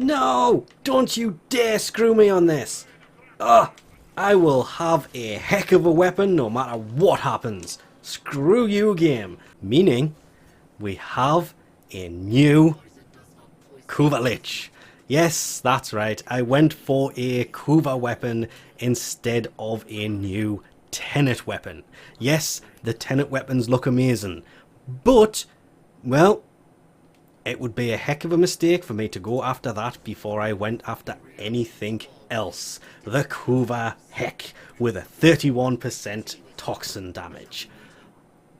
No! Don't you dare screw me on this! Ugh! I will have a heck of a weapon no matter what happens. Screw you, game. Meaning, we have a new Kuva lich. Yes, that's right. I went for a Kuva weapon instead of a new tenet weapon. Yes, the tenet weapons look amazing. But, well, it would be a heck of a mistake for me to go after that before I went after anything else. The Kuva Hek with a 31% toxin damage.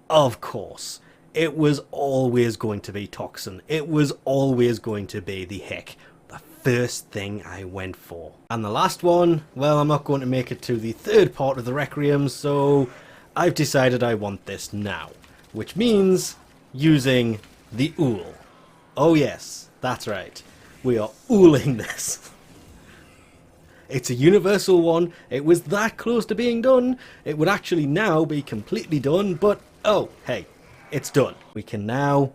Of course, it was always going to be toxin. It was always going to be the Hek. The first thing I went for. And the last one, well, I'm not going to make it to the third part of the Requiem, so I've decided I want this now. Which means using the Ool. Oh yes, that's right. We are ooling this. It's a universal one. It was that close to being done. It would actually now be completely done, but oh, hey, it's done. We can now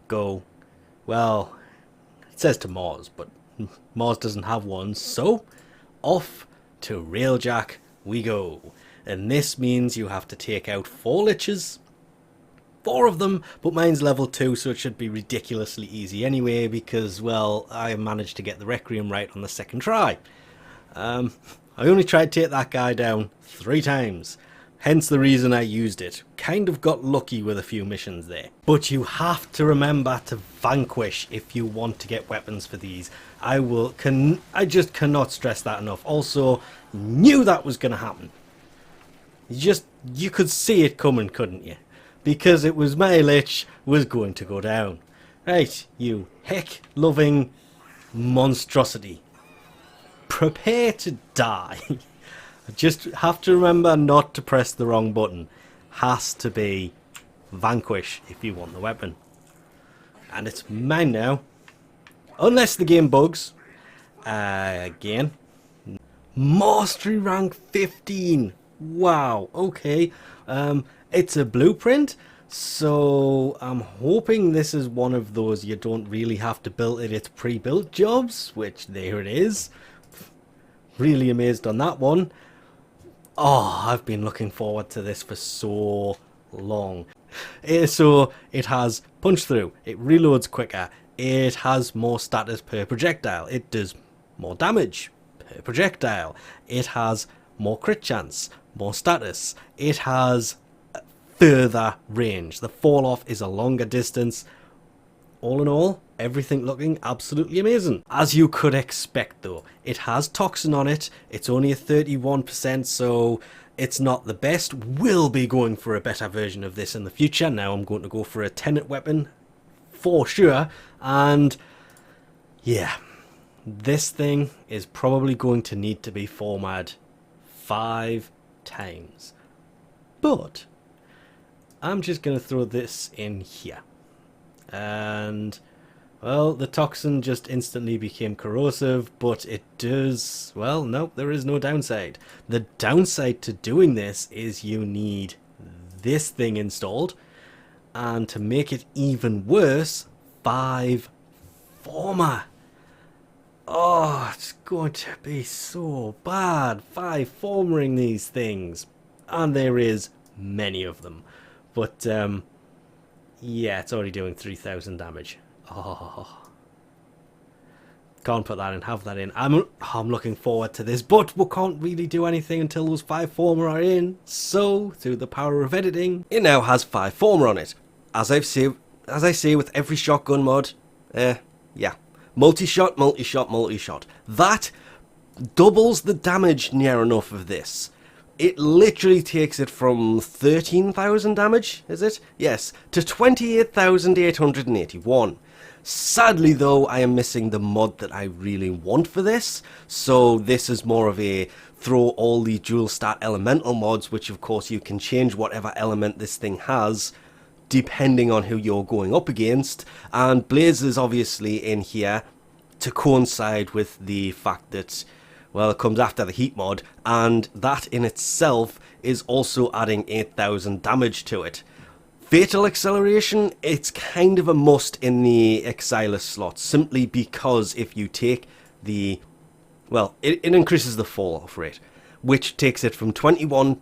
go, well, it says to Mars, but Mars doesn't have one, so off to Railjack we go. And this means you have to take out 4 liches. 4 of them, but mine's level 2, so it should be ridiculously easy anyway, because, well, I managed to get the Requiem right on the second try. I only tried to take that guy down 3 times, hence the reason I used it. Kind of got lucky with a few missions there. But you have to remember to vanquish if you want to get weapons for these. I just cannot stress that enough. Also, knew that was going to happen. You could see it coming, couldn't you? Because it was my lich was going to go down. Right, you heck-loving monstrosity. Prepare to die. Just have to remember not to press the wrong button. Has to be vanquish if you want the weapon. And it's mine now. Unless the game bugs. Again. Mastery rank 15. Wow, okay. It's a blueprint, so I'm hoping this is one of those you don't really have to build it, it's pre-built jobs, which there it is. Really amazed on that one. Oh, I've been looking forward to this for so long. So it has punch through, it reloads quicker, it has more status per projectile, it does more damage per projectile, it has more crit chance, more status, it has further range. The fall off is a longer distance. All in all, everything looking absolutely amazing. As you could expect though, it has toxin on it. It's only a 31%, so it's not the best. Will be going for a better version of this in the future. Now I'm going to go for a tenet weapon for sure. And yeah, this thing is probably going to need to be formatted 5 times. But I'm just going to throw this in here. And, well, the toxin just instantly became corrosive, but it does, well, no, there is no downside. The downside to doing this is you need this thing installed. And to make it even worse, 5 former. Oh, it's going to be so bad. 5 formering these things. And there is many of them. But, yeah, it's already doing 3,000 damage. Oh. Can't put that in, have that in. I'm looking forward to this, but we can't really do anything until those 5 former are in. So, through the power of editing, it now has 5 former on it. As I say with every shotgun mod, yeah. Multi-shot, multi-shot, multi-shot. That doubles the damage near enough of this. It literally takes it from 13,000 damage, is it? Yes, to 28,881. Sadly though, I am missing the mod that I really want for this, so this is more of a throw all the dual stat elemental mods, which of course you can change whatever element this thing has, depending on who you're going up against, and Blaze is obviously in here to coincide with the fact that, well, it comes after the heat mod, and that in itself is also adding 8,000 damage to it. Fatal acceleration, it's kind of a must in the Exilus slot, simply because if you take the, well, it increases the fall off rate, which takes it from 15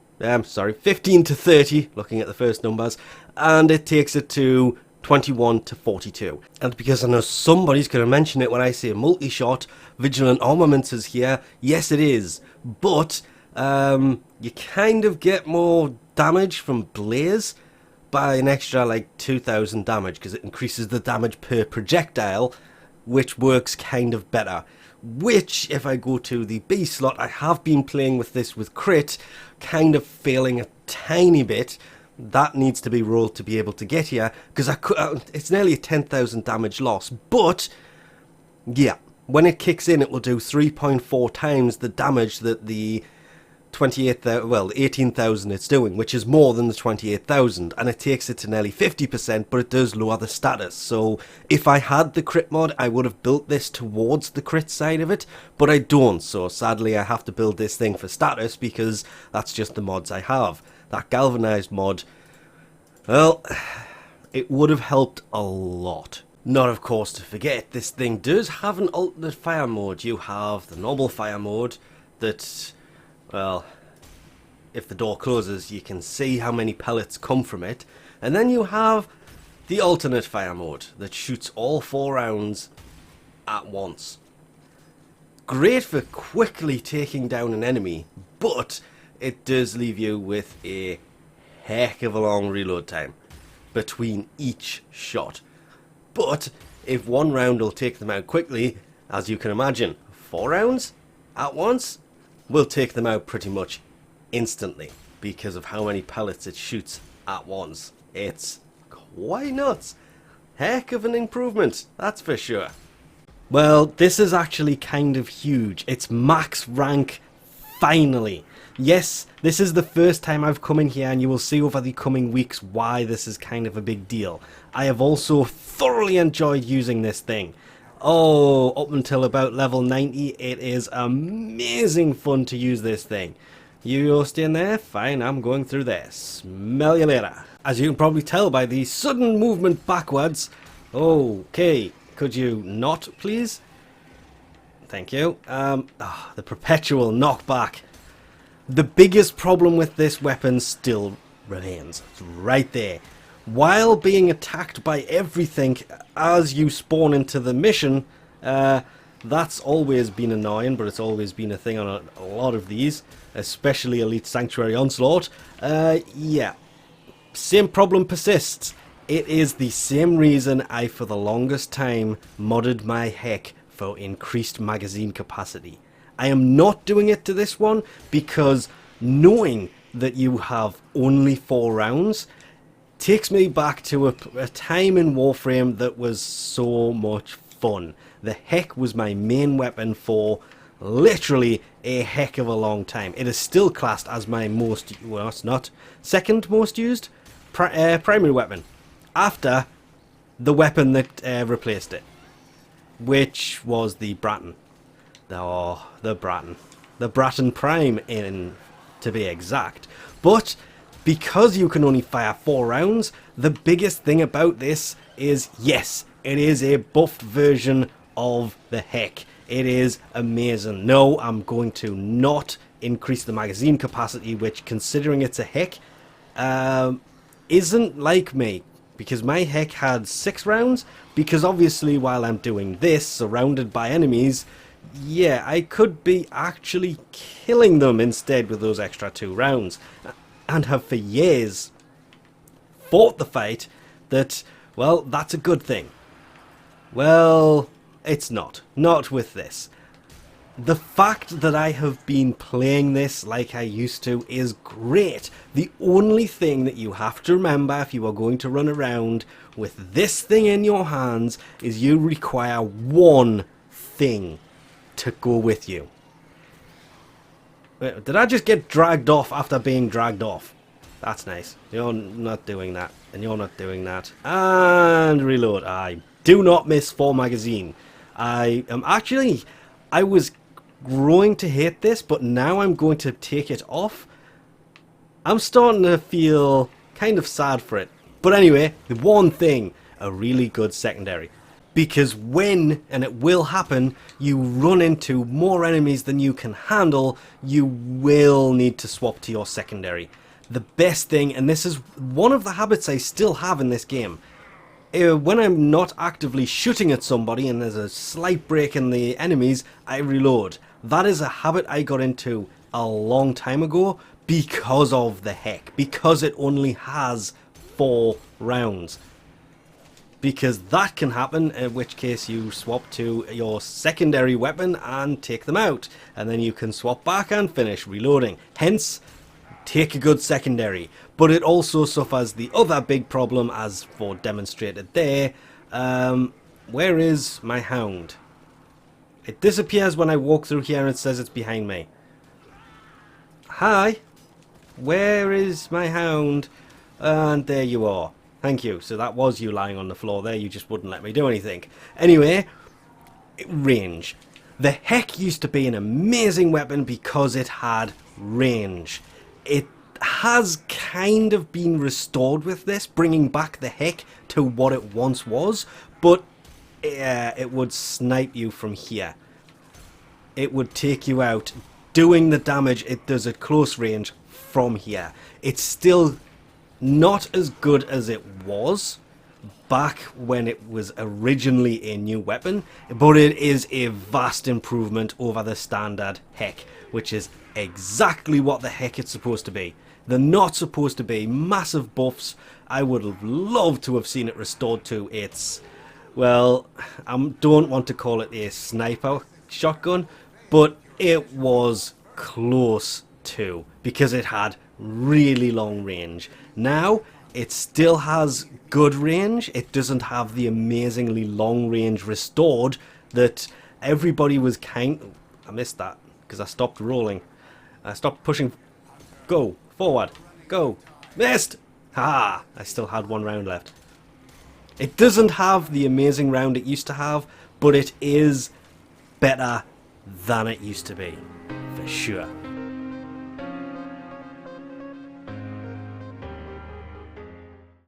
to 30, looking at the first numbers, and it takes it to 21 to 42. And because I know somebody's going to mention it when I say multi-shot, Vigilant Armaments is here. Yes, it is, but you kind of get more damage from Blaze by an extra like 2,000 damage, because it increases the damage per projectile, which works kind of better. Which, if I go to the B slot, I have been playing with this with crit, kind of failing a tiny bit. That needs to be rolled to be able to get here, because it's nearly a 10,000 damage loss. But yeah, when it kicks in, it will do 3.4 times the damage that the 18,000 it's doing, which is more than the 28,000, and it takes it to nearly 50%, but it does lower the status. So if I had the crit mod, I would have built this towards the crit side of it, but I don't, so sadly I have to build this thing for status, because that's just the mods I have. That galvanized mod, well, it would have helped a lot. Not, of course, to forget, this thing does have an alternate fire mode. You have the normal fire mode that, well, if the door closes, you can see how many pellets come from it. And then you have the alternate fire mode that shoots all 4 rounds at once. Great for quickly taking down an enemy, but it does leave you with a heck of a long reload time between each shot. But if 1 round will take them out quickly, as you can imagine, 4 rounds at once will take them out pretty much instantly, because of how many pellets it shoots at once. It's quite nuts. Heck of an improvement, that's for sure. Well, this is actually kind of huge. It's max rank, finally. Yes, this is the first time I've come in here, and you will see over the coming weeks why this is kind of a big deal. I have also thoroughly enjoyed using this thing. Oh, up until about level 90, it is amazing fun to use this thing. You're staying there? Fine, I'm going through there. Smell you later. As you can probably tell by the sudden movement backwards. Okay, could you not, please? Thank you. The perpetual knockback. The biggest problem with this weapon still remains. It's right there. While being attacked by everything as you spawn into the mission, that's always been annoying, but it's always been a thing on a lot of these, especially Elite Sanctuary Onslaught. Yeah, same problem persists. It is the same reason I, for the longest time, modded my Hek for increased magazine capacity. I am not doing it to this one because knowing that you have only 4 rounds takes me back to a time in Warframe that was so much fun. The Hek was my main weapon for literally a heck of a long time. It is still classed as my most, well, it's not, second most used primary weapon, after the weapon that replaced it, which was the Bratton. Oh, the Bratton. The Bratton Prime, to be exact. But because you can only fire 4 rounds, the biggest thing about this is, yes, it is a buffed version of the Hek. It is amazing. No, I'm going to not increase the magazine capacity, which, considering it's a Hek, isn't like me. Because my Hek had 6 rounds, because obviously while I'm doing this, surrounded by enemies, yeah, I could be actually killing them instead with those extra 2 rounds. And have for years fought the fight that, well, that's a good thing. Well, it's not. Not with this. The fact that I have been playing this like I used to is great. The only thing that you have to remember if you are going to run around with this thing in your hands is you require one thing to go with you. Wait, did I just get dragged off after being dragged off? That's nice. You're not doing that. And you're not doing that. And reload. I do not miss 4 magazine. I am actually... I was growing to hate this, but now I'm going to take it off. I'm starting to feel kind of sad for it. But anyway, the one thing, a really good secondary. Because when, and it will happen, you run into more enemies than you can handle, you will need to swap to your secondary. The best thing, and this is one of the habits I still have in this game, when I'm not actively shooting at somebody and there's a slight break in the enemies, I reload. That is a habit I got into a long time ago because of the Hek, because it only has 4 rounds. Because that can happen, in which case you swap to your secondary weapon and take them out. And then you can swap back and finish reloading. Hence, take a good secondary. But it also suffers the other big problem, as for demonstrated there. Where is my hound? It disappears when I walk through here and it says it's behind me. Hi, where is my hound? And there you are. Thank you. So that was you lying on the floor there. You just wouldn't let me do anything. Anyway, range. The Hek used to be an amazing weapon because it had range. It has kind of been restored with this, bringing back the Hek to what it once was, but it would snipe you from here. It would take you out, doing the damage it does at close range from here. It's still not as good as it was back when it was originally a new weapon, but it is a vast improvement over the standard Hek, which is exactly what the Hek it's supposed to be. They're not supposed to be massive buffs. I would have loved to have seen it restored to its, well, I don't want to call it a sniper shotgun, but it was close to, because it had really long range. Now, it still has good range. It doesn't have the amazingly long range restored that everybody was kind... I missed that because I stopped rolling. I stopped pushing. Go. Forward. Go. Missed! Ha! I still had 1 round left. It doesn't have the amazing round it used to have, but it is better than it used to be. For sure.